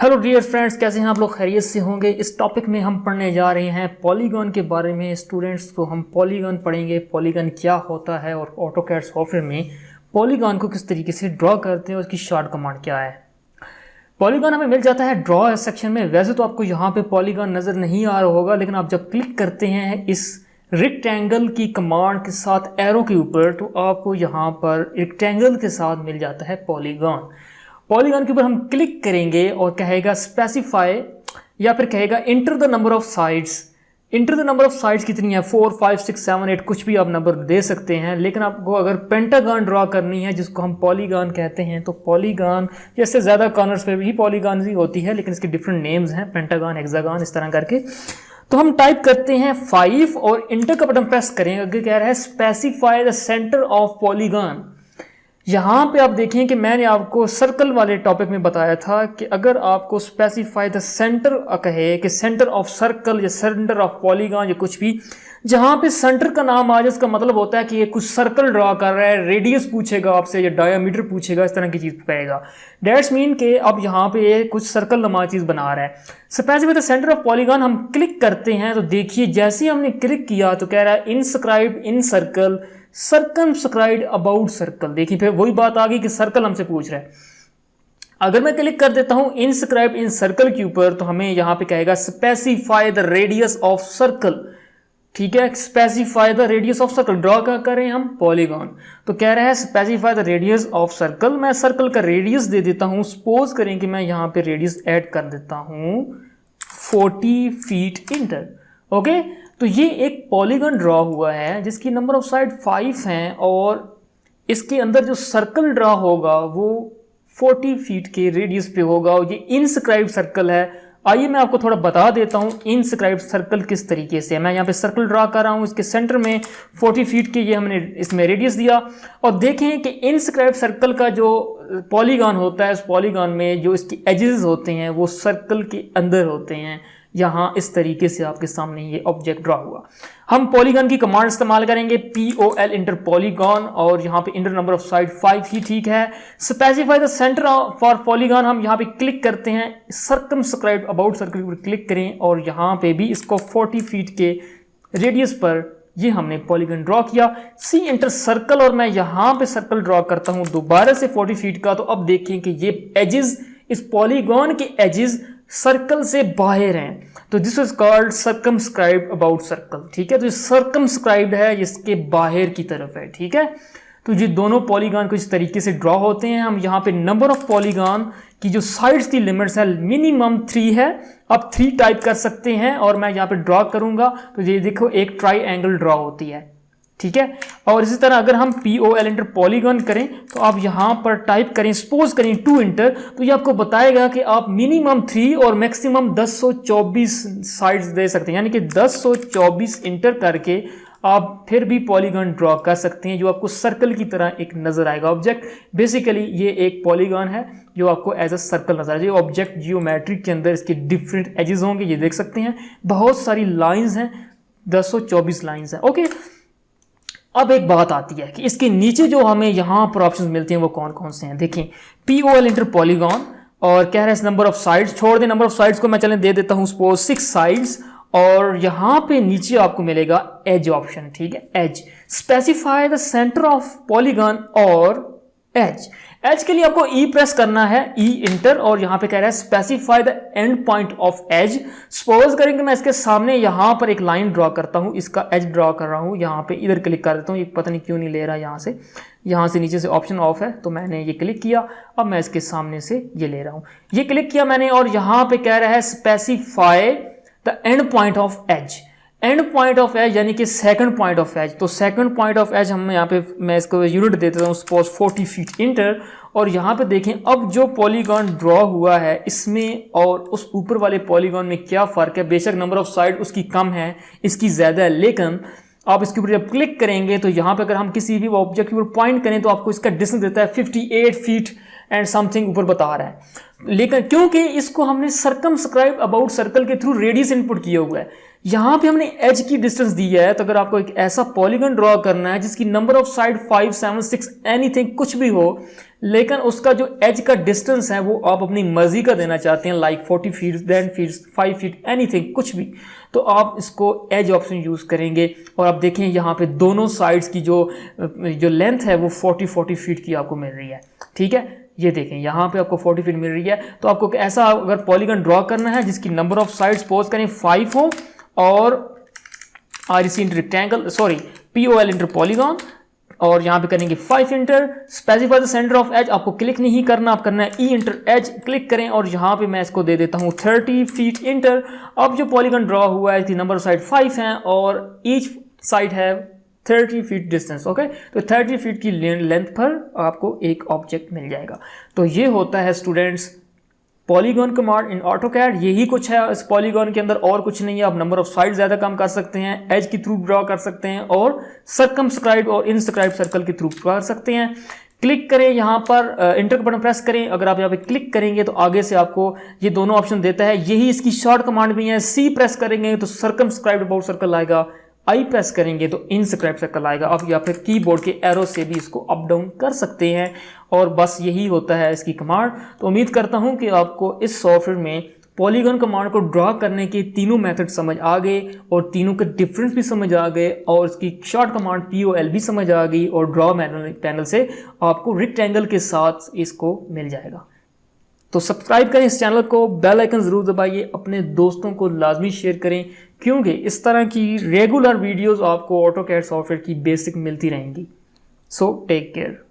Hello dear friends, कैसे हैं आप लोग? खैरियत से होंगे। इस टॉपिक में हम पढ़ने जा रहे हैं पॉलीगॉन के बारे में। स्टूडेंट्स को हम पॉलीगॉन पढ़ेंगे, पॉलीगॉन क्या होता है और ऑटोकैड सॉफ्टवेयर में पॉलीगॉन को किस तरीके से ड्रॉ करते हैं और उसकी शॉर्ट कमांड क्या है। पॉलीगॉन हमें मिल जाता है ड्रॉ सेक्शन में। वैसे तो आपको यहाँ पे पॉलीगॉन नज़र नहीं आ रहा होगा, लेकिन आप जब क्लिक करते हैं इस रेक्टेंगल की कमांड के साथ एरो के ऊपर, तो आपको यहाँ पर रेक्टेंगल के साथ मिल जाता है पॉलीगॉन। पॉलीगॉन के ऊपर हम क्लिक करेंगे और कहेगा स्पेसिफाई, या फिर कहेगा enter the number of sides. Enter the number of sides कितनी है? 4, 5, 6, 7, 8 कुछ भी आप नंबर दे सकते हैं। लेकिन आपको अगर पेंटागन ड्रॉ करनी है, जिसको हम पॉलीगॉन कहते हैं, तो पॉलीगॉन जैसे ज़्यादा कॉर्नर्स पे भी पॉलीगॉन ही होती है, लेकिन इसके डिफरेंट नेम्स हैं, पेंटागन, हेक्सागन, इस तरह करके। तो हम टाइप करते हैं 5 और इंटर का बटन प्रेस करें। अगर कह रहा है specify the centre of polygon. यहाँ पे आप देखें कि मैंने आपको सर्कल वाले टॉपिक में बताया था कि अगर आपको स्पेसिफाई द सेंटर कहे कि सेंटर ऑफ सर्कल या सेंटर ऑफ पॉलीगॉन या कुछ भी, जहाँ पे सेंटर का नाम आ जाए, इसका मतलब होता है कि ये कुछ सर्कल ड्रॉ कर रहा है। रेडियस पूछेगा आपसे या डायामीटर पूछेगा, इस तरह की चीज़ कहेगा। डेट्स मीन कि अब यहाँ पे ये कुछ सर्कल नमा चीज़ बना रहा है। Specify the centre of polygon हम क्लिक करते हैं तो देखिए जैसे ही हमने क्लिक किया तो कह रहा है inscribe in circle, circumscribe about circle. देखिए फिर वही बात आ गई कि सर्कल हमसे पूछ रहा है। अगर मैं क्लिक कर देता हूं इनस्क्राइब इन सर्कल के ऊपर, तो हमें यहां पे कहेगा specify the radius of circle. ठीक है, specify the radius of circle. Draw क्या करें हम? पॉलीगॉन। तो कह रहा है specify the radius of circle. मैं सर्कल का रेडियस दे देता हूं। सपोज करें कि मैं यहां पे रेडियस ऐड कर देता हूं 40 फीट इंटर। ओके, तो ये एक पॉलीगॉन ड्रॉ हुआ है जिसकी नंबर ऑफ साइड 5 हैं और इसके अंदर जो सर्कल ड्रॉ होगा वो 40 फीट के रेडियस पे होगा और ये इनस्क्राइब सर्कल है। आइए मैं आपको थोड़ा बता देता हूँ इनस्क्राइब सर्कल किस तरीके से। मैं यहाँ पे सर्कल ड्रॉ कर रहा हूँ, इसके सेंटर में 40 फीट के ये हमने इसमें रेडियस दिया। और देखें कि इनस्क्राइब सर्कल का जो पॉलीगॉन होता है, उस पॉलीगॉन में जो इसकी एजेस होते हैं वो सर्कल के अंदर होते हैं। यहाँ इस तरीके से आपके सामने ये ऑब्जेक्ट ड्रॉ हुआ। हम पॉलीगॉन की कमांड इस्तेमाल करेंगे POL इंटर पॉलीगॉन, और यहाँ पे इंटर नंबर ऑफ साइड 5 ही ठीक है। Specify the centre for polygon हम यहाँ पे क्लिक करते हैं, सर्कमस्क्राइब अबाउट सर्कल पर क्लिक करें और यहाँ पे भी इसको 40 फीट के रेडियस पर ये हमने पॉलीगॉन ड्रॉ किया। सी इंटर सर्कल, और मैं यहाँ पे सर्कल ड्रॉ करता हूँ दोबारा से 40 फीट का। तो अब देखें कि ये एजेस, इस पॉलीगॉन के एजेस सर्कल से बाहर हैं, तो this is called circumscribe about circle. ठीक है, तो ये सर्कमस्क्राइब्ड है, इसके बाहर की तरफ है। ठीक है, तो ये दोनों पॉलीगॉन को इस तरीके से ड्रॉ होते हैं। हम यहाँ पे नंबर ऑफ पॉलीगॉन की जो साइड्स की लिमिट्स है मिनिमम 3 है। अब 3 टाइप कर सकते हैं और मैं यहाँ पे ड्रॉ करूंगा तो ये देखो एक ट्राइएंगल ड्रॉ होती है। ठीक है, और इसी तरह अगर हम POL इंटर पॉलीगॉन करें तो आप यहां पर टाइप करें, सपोज करें 2 इंटर, तो ये आपको बताएगा कि आप मिनिमम 3 और मैक्सिमम 1024 साइड्स दे सकते हैं। यानी कि 1024 इंटर करके आप फिर भी पॉलीगॉन ड्रॉ कर सकते हैं, जो आपको सर्कल की तरह एक नजर आएगा ऑब्जेक्ट। बेसिकली ये एक पॉलीगॉन है जो आपको एज अ सर्कल नजर आएगा। ऑब्जेक्ट जियोमेट्री के अंदर इसके डिफरेंट एजेस होंगे, ये देख सकते हैं। बहुत सारी लाइन्स हैं, 1024 लाइन्स हैं। ओके, अब एक बात आती है कि इसके नीचे जो हमें यहाँ पर ऑप्शंस मिलते हैं वो कौन कौन से हैं। देखें POL इंटर पॉलीगॉन, और कह रहा है नंबर ऑफ साइड्स, छोड़ दें नंबर ऑफ साइड्स को, मैं चलें दे देता हूँ सपोज 6 साइड्स। और यहाँ पे नीचे आपको मिलेगा एज ऑप्शन। ठीक है, edge. Specify the centre of polygon और एज। एज के लिए आपको E प्रेस करना है, E इंटर, और यहाँ पे कह रहा है specify the end point of edge. Suppose करेंगे मैं इसके सामने यहाँ पर एक लाइन ड्रॉ करता हूँ, इसका एज ड्रॉ कर रहा हूँ। यहाँ पे इधर क्लिक कर देता हूँ, ये पता नहीं क्यों नहीं ले रहा। यहाँ से नीचे से ऑप्शन ऑफ है, तो मैंने ये क्लिक किया। अब मैं इसके सामने से ये ले रहा हूँ, ये क्लिक किया मैंने, और यहाँ पे कह रहा है specify the end point of edge. End point of edge यानी कि सेकंड पॉइंट ऑफ एज। तो सेकंड पॉइंट ऑफ एज हम यहाँ पे, मैं इसको यूनिट दे देता हूँ सपोज 40 फीट इंटर। और यहाँ पे देखें अब जो पॉलीगॉन ड्रॉ हुआ है इसमें और उस ऊपर वाले पॉलीगॉन में क्या फ़र्क है। बेशक नंबर ऑफ साइड उसकी कम है, इसकी ज़्यादा है, लेकिन आप इसके ऊपर जब क्लिक करेंगे तो यहाँ पे अगर हम किसी भी ऑब्जेक्ट के ऊपर पॉइंट करें तो आपको इसका डिस्टेंस देता है 58 फीट एंड समथिंग ऊपर बता रहा है, लेकिन क्योंकि इसको हमने सर्कमस्क्राइब अबाउट सर्कल के थ्रू रेडियस इनपुट किया हुआ है, यहाँ पे हमने एज की डिस्टेंस दी है। तो अगर आपको एक ऐसा पॉलीगन ड्रॉ करना है जिसकी नंबर ऑफ साइड 5, 7, 6 एनीथिंग कुछ भी हो, लेकिन उसका जो एज का डिस्टेंस है वो आप अपनी मर्जी का देना चाहते हैं, like 40 feet, 10 feet, 5 feet anything कुछ भी, तो आप इसको एज ऑप्शन यूज करेंगे। और आप देखें यहाँ पे दोनों साइड्स की जो लेंथ है वो 40 फीट की आपको मिल रही है। ठीक है, ये देखें यहाँ पे आपको 40 फीट मिल रही है। तो आपको ऐसा अगर पॉलीगन ड्रॉ करना है जिसकी नंबर ऑफ साइड्स सपोज करें 5 हो, और REC inter rectangle, sorry POL inter polygon, और यहाँ पे करेंगे 5 inter, specify the centre of edge, आपको क्लिक नहीं करना, आप करना है E इंटर एज, क्लिक करें और यहाँ पे मैं इसको दे देता हूँ 30 फीट इंटर। अब जो पॉलीगन ड्रॉ हुआ है इसकी नंबर ऑफ साइड 5 है और ईच साइड है 30 फीट डिस्टेंस। ओके, तो 30 फीट की लेंथ पर आपको एक ऑब्जेक्ट मिल जाएगा। तो ये होता है students polygon command in AutoCAD. यही कुछ है इस पॉलीगॉन के अंदर, और कुछ नहीं है। आप नंबर ऑफ साइड ज़्यादा कम कर सकते हैं, एज के थ्रू ड्रॉ कर सकते हैं, और सर्कमस्क्राइब और इनस्क्राइब सर्कल के थ्रू कर सकते हैं। क्लिक करें यहाँ पर, इंटर बटन प्रेस करें। अगर आप यहाँ पे क्लिक करेंगे तो आगे से आपको ये दोनों ऑप्शन देता है। यही इसकी शॉर्ट कमांड भी है। C प्रेस करेंगे तो सर्कमस्क्राइब अबाउट सर्कल आएगा, I प्रेस करेंगे तो इनस्क्राइब सर्कल आएगा। आप या फिर कीबोर्ड के एरो से भी इसको अप डाउन कर सकते हैं, और बस यही होता है इसकी कमांड। तो उम्मीद करता हूं कि आपको इस सॉफ्टवेयर में पॉलीगन कमांड को ड्रॉ करने के तीनों मेथड समझ आ गए, और तीनों के डिफरेंस भी समझ आ गए, और इसकी शॉर्ट कमांड POL भी समझ आ गई, और ड्रॉ पैनल से आपको रेक्टेंगल के साथ इसको मिल जाएगा। तो सब्सक्राइब करें इस चैनल को, बेल आइकन ज़रूर दबाइए, अपने दोस्तों को लाजमी शेयर करें, क्योंकि इस तरह की रेगुलर वीडियोस आपको ऑटोकैड सॉफ्टवेयर की बेसिक मिलती रहेंगी। So take care.